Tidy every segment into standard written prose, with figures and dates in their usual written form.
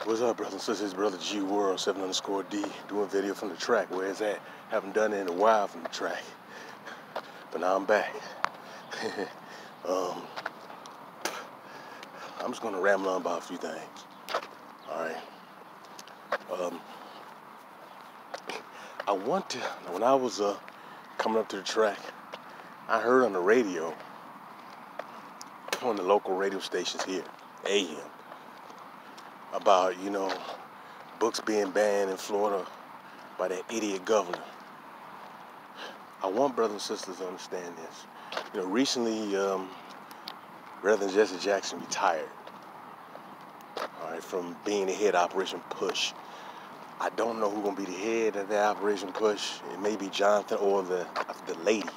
What's up, brothers and sisters? Brother G World 7_D doing video from the track. Where is that? Haven't done it in a while from the track, but now I'm back. I'm just gonna ramble on about a few things. All right. When I was coming up to the track, I heard on the radio, on the local radio stations here, AM, about, books being banned in Florida by that idiot governor. I want brothers and sisters to understand this. Recently, Reverend Jesse Jackson retired, all right, from being the head of Operation Push. I don't know who's going to be the head of the Operation Push. It may be Jonathan or the lady,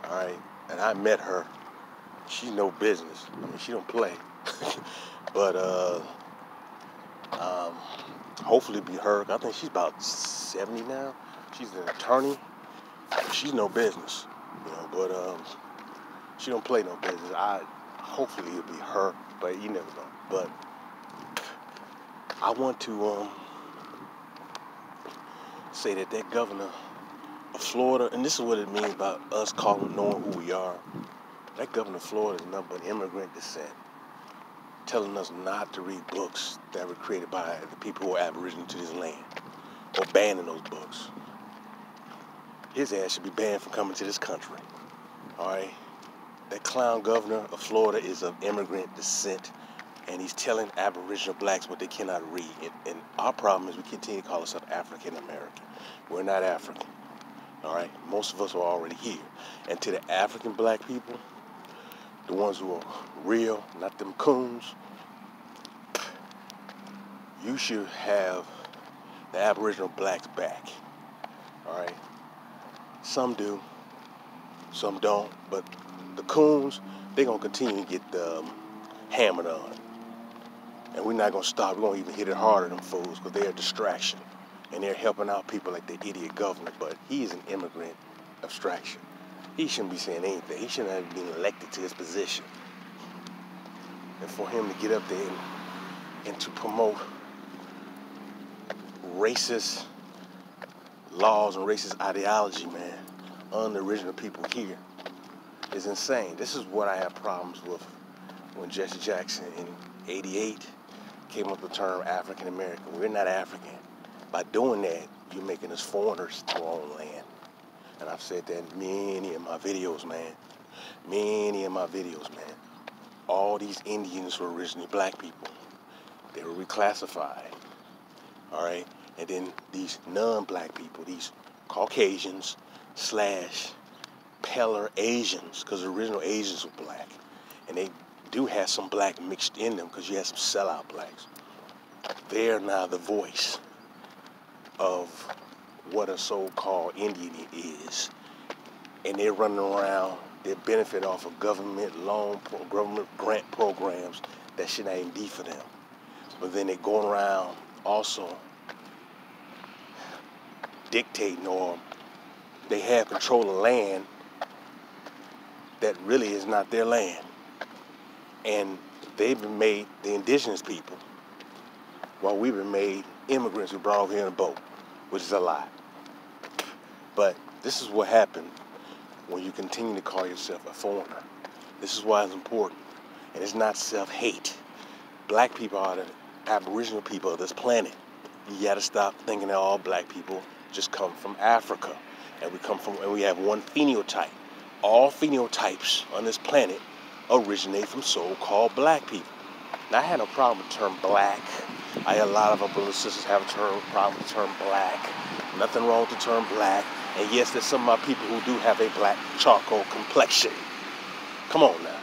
all right? And I met her. She's no business. I mean, she don't play. But hopefully it'll be her. I think she's about 70 now. She's an attorney. She's no business, but she don't play no business. Hopefully it'll be her, but you never know. But I want to say that governor of Florida, and this is what it means about us knowing who we are. That governor of Florida is nothing but immigrant descent, telling us not to read books that were created by the people who are aboriginal to this land, or banning those books. His ass should be banned from coming to this country, all right? That clown governor of Florida is of immigrant descent, and he's telling aboriginal blacks what they cannot read. And our problem is we continue to call ourselves African American. We're not African, all right? Most of us are already here. And to the African black people, the ones who are real, not them coons, you should have the aboriginal blacks back, all right? Some do, some don't, but the coons, they're going to continue to get hammered on. And we're not going to stop. We're going to even hit it harder than fools, because they're a distraction. And they're helping out people like the idiot governor, but he's an immigrant abstraction. He shouldn't be saying anything. He shouldn't have been elected to his position. And for him to get up there and to promote racist laws and racist ideology, man, on the original people here, is insane. This is what I have problems with when Jesse Jackson in '88 came up with the term African American. We're not African. By doing that, you're making us foreigners to our own land. And I've said that in many of my videos, man. Many of my videos, man. All these Indians were originally black people. They were reclassified, all right? And then these non-black people, these Caucasians / paler Asians, because the original Asians were black. And they do have some black mixed in them, because you have some sellout blacks. They're now the voice of what a so-called Indian is. And they're running around, they benefit off of government government grant programs that should not even be for them. But then they're going around also dictating, or they have control of land that really is not their land. And they've been made the indigenous people, while we've been made immigrants who brought over here in a boat, which is a lie. But this is what happened when you continue to call yourself a foreigner. This is why it's important. And it's not self-hate. Black people are the aboriginal people of this planet. You gotta stop thinking that all black people just come from Africa. And we have one phenotype. All phenotypes on this planet originate from so-called black people. Now, I had no problem with the term black. I had a lot of our brothers and sisters have a problem with the term black. Nothing wrong with the term black. And yes, there's some of my people who do have a black charcoal complexion. Come on now.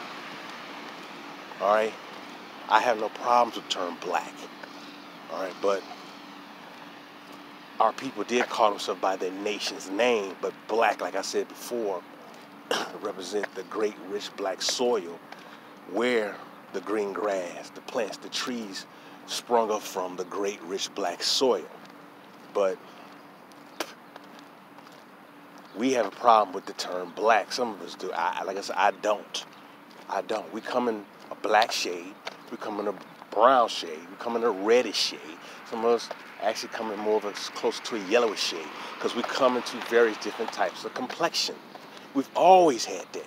All right? I have no problems with the term black. All right? But our people did call themselves by their nation's name. But black, like I said before, represent the great rich black soil where the green grass, the plants, the trees sprung up from the great rich black soil. But we have a problem with the term black. Some of us do. Like I said, I don't. We come in a black shade. We come in a brown shade. We come in a reddish shade. Some of us actually come in more of a close to a yellowish shade because we come into various different types of complexion. We've always had that.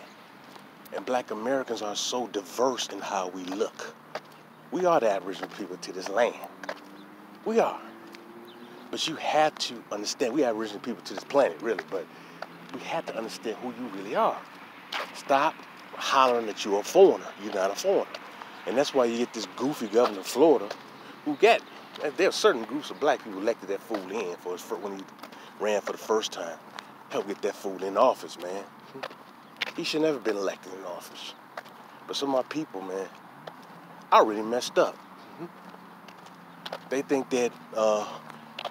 And black Americans are so diverse in how we look. We are the Aboriginal people to this land. We are. But you have to understand, we are Aboriginal people to this planet, really, but we have to understand who you really are. Stop hollering that you're a foreigner. You're not a foreigner. And that's why you get this goofy governor of Florida there are certain groups of black people who elected that fool in when he ran for the first time. Help get that fool in office, man. He should never been elected in office. But some of my people, man, I really messed up. They think that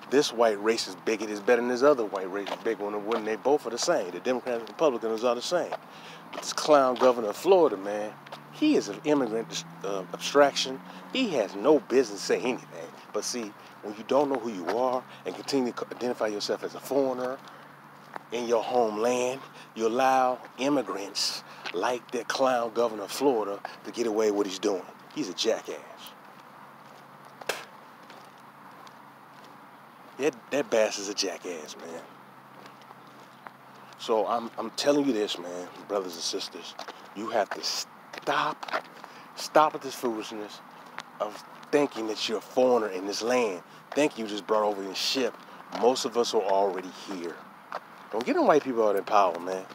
this white racist bigot is better than this other white racist bigot when they both are the same. The Democrats and Republicans are the same. But this clown governor of Florida, man, he is an immigrant abstraction. He has no business saying anything. But see, when you don't know who you are and continue to identify yourself as a foreigner in your homeland, you allow immigrants like that clown governor of Florida to get away with what he's doing. He's a jackass. That bastard's a jackass, man. So I'm telling you this, man, brothers and sisters. You have to stop with this foolishness of thinking that you're a foreigner in this land. Think you just brought over this ship. Most of us are already here. Don't get them white people out in power, man.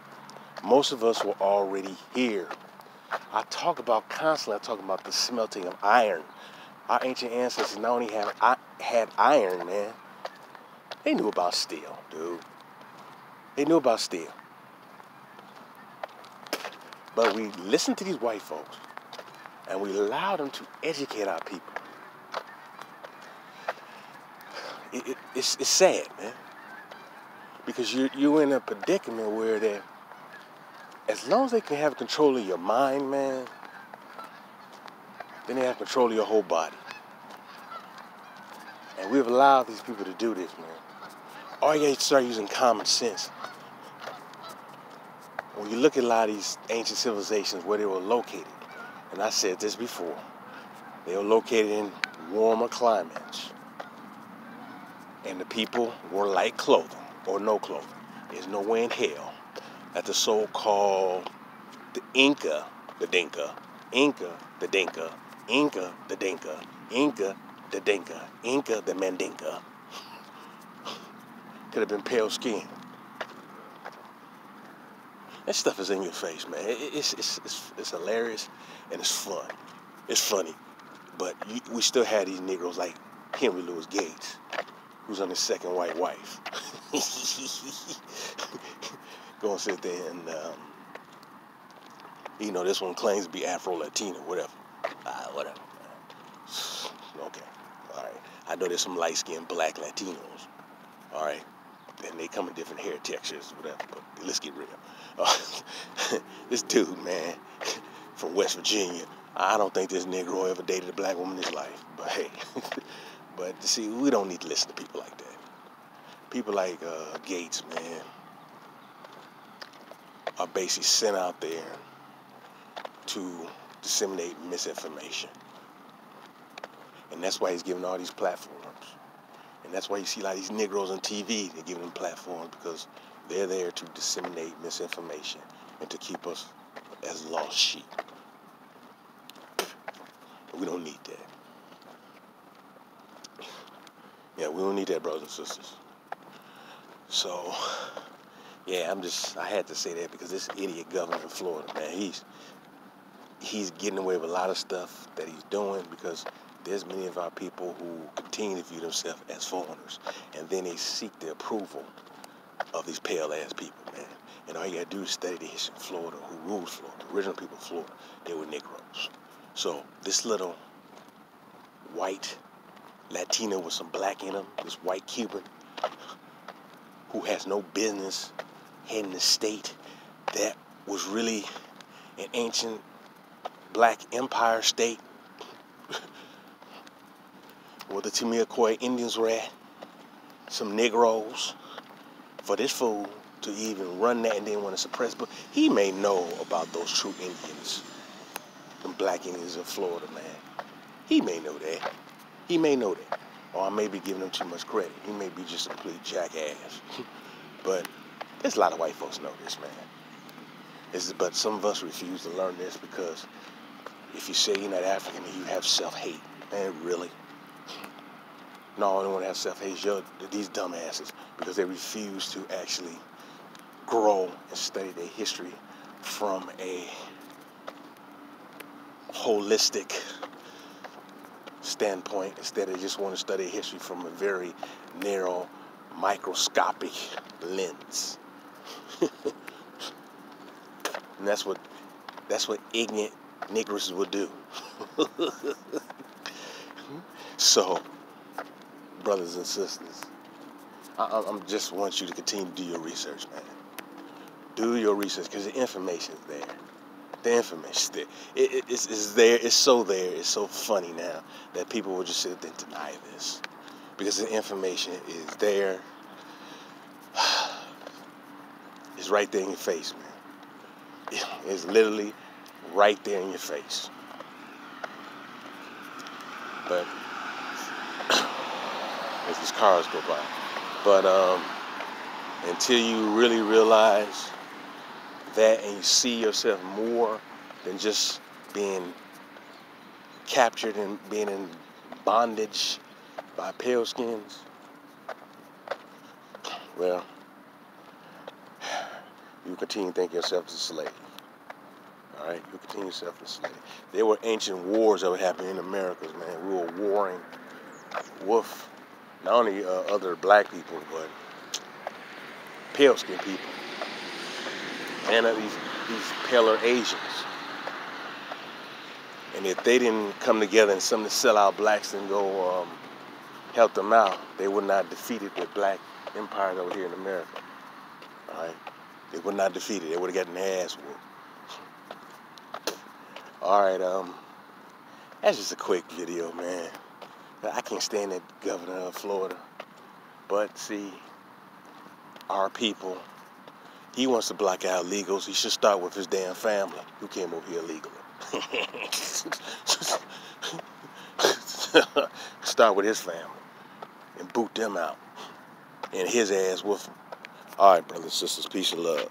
Most of us were already here. I talk about the smelting of iron. Our ancient ancestors not only had iron, man. They knew about steel, dude. They knew about steel. But we listen to these white folks, and we allow them to educate our people. It's sad, man. Because you're in a predicament where that as long as they can have control of your mind, man, then they have control of your whole body. And we've allowed these people to do this, man. All you got to start using common sense. When you look at a lot of these ancient civilizations where they were located, and I said this before, they were located in warmer climates. And the people wore light clothing or no clothing. There's no way in hell that the so-called the Inca, the Dinka, Inca, the Dinka, Inca, the Dinka, Inca, the Dinka, Inca, the Mandinka could have been pale skin. That stuff is in your face, man. It's hilarious and it's fun. It's funny. But we still had these Negroes like Henry Louis Gates, who's on his second white wife. Go and sit there and, this one claims to be Afro-Latino, whatever. Whatever. Okay. All right. I know there's some light-skinned black Latinos. All right. And they come in different hair textures, whatever. But let's get real. This dude, man, from West Virginia, I don't think this Negro ever dated a black woman in his life. But hey, but see, we don't need to listen to people like that. People like Gates, man, are basically sent out there to disseminate misinformation. And that's why he's giving all these platforms. And that's why you see a lot of these Negroes on TV, they're giving them platforms because they're there to disseminate misinformation and to keep us as lost sheep. We don't need that. Yeah, we don't need that, brothers and sisters. So, yeah, I had to say that because this idiot governor in Florida, man, he's getting away with a lot of stuff that he's doing because there's many of our people who continue to view themselves as foreigners, and then they seek the approval of these pale-ass people, man. And all you gotta do is study the history of Florida, who ruled Florida, the original people of Florida. They were Negroes. So this little white Latino with some black in him, this white Cuban, who has no business heading the state that was really an ancient black empire state where the Timiacoy Indians were at, some Negroes, for this fool to even run that and then want to suppress. But he may know about those true Indians, them black Indians of Florida, man. He may know that. He may know that. Or I may be giving him too much credit. He may be just a complete jackass. But there's a lot of white folks know this, man. But some of us refuse to learn this because if you say you're not African, you have self-hate. Man, really? No, I don't want to have self-hate. These dumbasses, because they refuse to actually grow and study their history from a holistic standpoint. Instead, they just want to study history from a very narrow, microscopic lens. And that's what ignorant niggers would do. So, brothers and sisters, I just want you to continue to do your research, man. Do your research, because the information is there. The information is there. It's there. It's so there. It's so funny now that people will just sit there and deny this, because the information is there. It's right there in your face, man. It's literally right there in your face. But as these cars go by. But until you really realize that and you see yourself more than just being captured and being in bondage by pale skins, well, you continue to think yourself as a slave. All right, you continue yourself as a slave. There were ancient wars that were happening in the Americas, man. We were warring with not only other black people, but pale skinned people and these paler Asians. And if they didn't come together and some of the sellout blacks and go help them out, they would not defeated the black empires over here in America. All right, they would not defeat it. They would have gotten their ass whooped. All right, that's just a quick video, man. I can't stand that governor of Florida. But see, our people, he wants to block out illegals. He should start with his damn family who came over here illegally. Start with his family and boot them out and his ass with him. All right, brothers and sisters, peace and love.